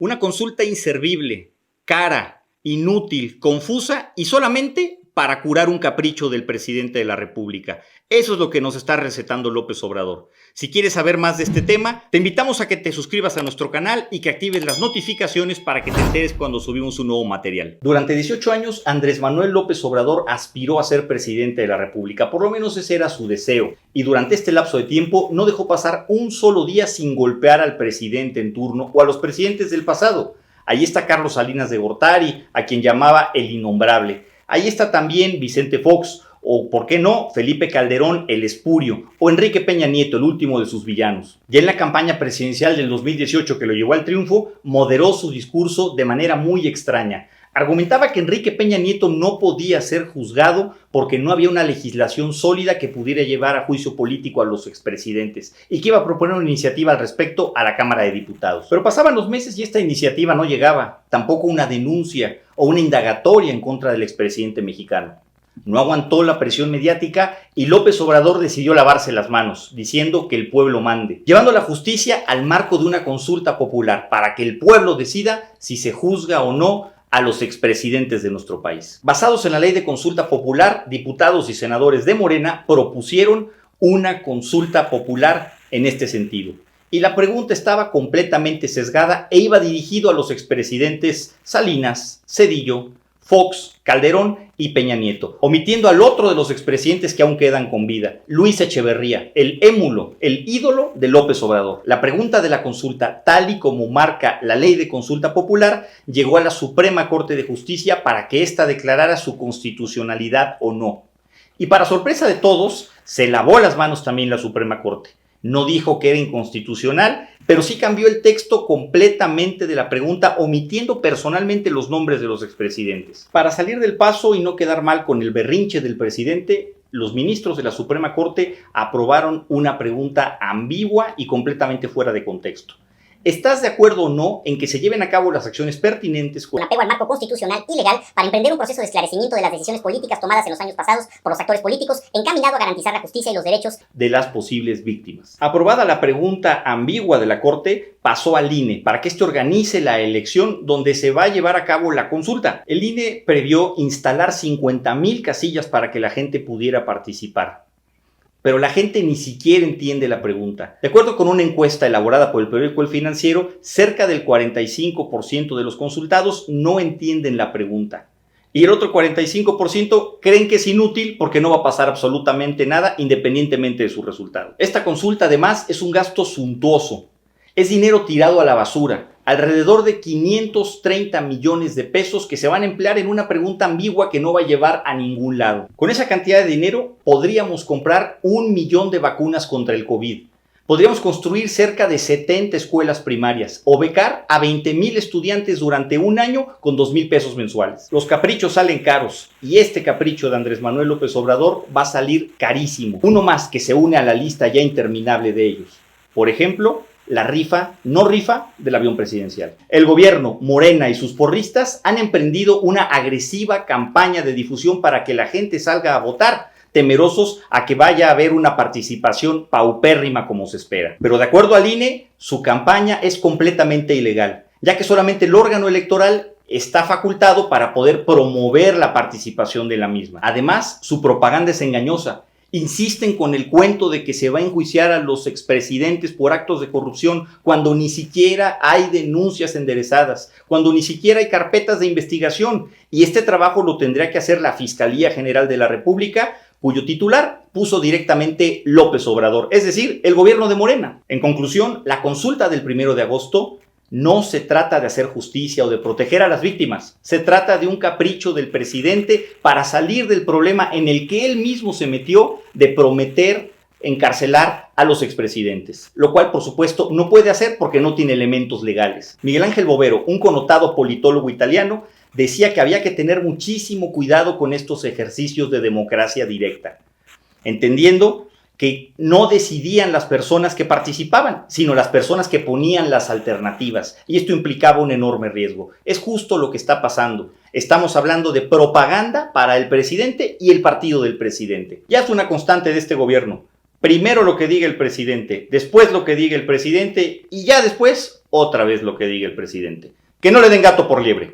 Una consulta inservible, cara, inútil, confusa y solamente para curar un capricho del presidente de la República. Eso es lo que nos está recetando López Obrador. Si quieres saber más de este tema, te invitamos a que te suscribas a nuestro canal y que actives las notificaciones para que te enteres cuando subimos un nuevo material. Durante 18 años, Andrés Manuel López Obrador aspiró a ser presidente de la República. Por lo menos ese era su deseo. Y durante este lapso de tiempo no dejó pasar un solo día sin golpear al presidente en turno o a los presidentes del pasado. Ahí está Carlos Salinas de Gortari, a quien llamaba el innombrable. Ahí está también Vicente Fox, o por qué no, Felipe Calderón, el espurio, o Enrique Peña Nieto, el último de sus villanos. Ya en la campaña presidencial del 2018 que lo llevó al triunfo, moderó su discurso de manera muy extraña. Argumentaba que Enrique Peña Nieto no podía ser juzgado porque no había una legislación sólida que pudiera llevar a juicio político a los expresidentes y que iba a proponer una iniciativa al respecto a la Cámara de Diputados. Pero pasaban los meses y esta iniciativa no llegaba, tampoco una denuncia o una indagatoria en contra del expresidente mexicano. No aguantó la presión mediática y López Obrador decidió lavarse las manos, diciendo que el pueblo mande, llevando la justicia al marco de una consulta popular para que el pueblo decida si se juzga o no a los expresidentes de nuestro país. Basados en la ley de consulta popular, diputados y senadores de Morena propusieron una consulta popular en este sentido. Y la pregunta estaba completamente sesgada e iba dirigido a los expresidentes Salinas, Zedillo, Fox, Calderón y Peña Nieto, omitiendo al otro de los expresidentes que aún quedan con vida, Luis Echeverría, el émulo, el ídolo de López Obrador. La pregunta de la consulta, tal y como marca la ley de consulta popular, llegó a la Suprema Corte de Justicia para que ésta declarara su constitucionalidad o no. Y para sorpresa de todos, se lavó las manos también la Suprema Corte. No dijo que era inconstitucional, pero sí cambió el texto completamente de la pregunta, omitiendo personalmente los nombres de los expresidentes. Para salir del paso y no quedar mal con el berrinche del presidente, los ministros de la Suprema Corte aprobaron una pregunta ambigua y completamente fuera de contexto. ¿Estás de acuerdo o no en que se lleven a cabo las acciones pertinentes con apego al marco constitucional y legal para emprender un proceso de esclarecimiento de las decisiones políticas tomadas en los años pasados por los actores políticos, encaminado a garantizar la justicia y los derechos de las posibles víctimas? Aprobada la pregunta ambigua de la Corte, pasó al INE para que éste organice la elección donde se va a llevar a cabo la consulta. El INE previó instalar 50,000 casillas para que la gente pudiera participar. Pero la gente ni siquiera entiende la pregunta. De acuerdo con una encuesta elaborada por el periódico El Financiero, cerca del 45% de los consultados no entienden la pregunta. Y el otro 45% creen que es inútil porque no va a pasar absolutamente nada independientemente de su resultado. Esta consulta además es un gasto suntuoso. Es dinero tirado a la basura. Alrededor de 530 millones de pesos que se van a emplear en una pregunta ambigua que no va a llevar a ningún lado. Con esa cantidad de dinero podríamos comprar 1 millón de vacunas contra el COVID. Podríamos construir cerca de 70 escuelas primarias o becar a 20,000 estudiantes durante un año con 2,000 pesos mensuales. Los caprichos salen caros y este capricho de Andrés Manuel López Obrador va a salir carísimo. Uno más que se une a la lista ya interminable de ellos. Por ejemplo, la no rifa del avión presidencial. El gobierno, Morena y sus porristas han emprendido una agresiva campaña de difusión para que la gente salga a votar, temerosos a que vaya a haber una participación paupérrima como se espera. Pero de acuerdo al INE, su campaña es completamente ilegal, ya que solamente el órgano electoral está facultado para poder promover la participación de la misma. Además, su propaganda es engañosa. Insisten con el cuento de que se va a enjuiciar a los expresidentes por actos de corrupción cuando ni siquiera hay denuncias enderezadas, cuando ni siquiera hay carpetas de investigación. Y este trabajo lo tendría que hacer la Fiscalía General de la República, cuyo titular puso directamente López Obrador, es decir, el gobierno de Morena. En conclusión, la consulta del 1 de agosto no se trata de hacer justicia o de proteger a las víctimas. Se trata de un capricho del presidente para salir del problema en el que él mismo se metió de prometer encarcelar a los expresidentes, lo cual por supuesto no puede hacer porque no tiene elementos legales. Miguel Ángel Bovero, un connotado politólogo italiano, decía que había que tener muchísimo cuidado con estos ejercicios de democracia directa, entendiendo que no decidían las personas que participaban, sino las personas que ponían las alternativas. Y esto implicaba un enorme riesgo. Es justo lo que está pasando. Estamos hablando de propaganda para el presidente y el partido del presidente. Ya es una constante de este gobierno. Primero lo que diga el presidente, después lo que diga el presidente y ya después otra vez lo que diga el presidente. Que no le den gato por liebre.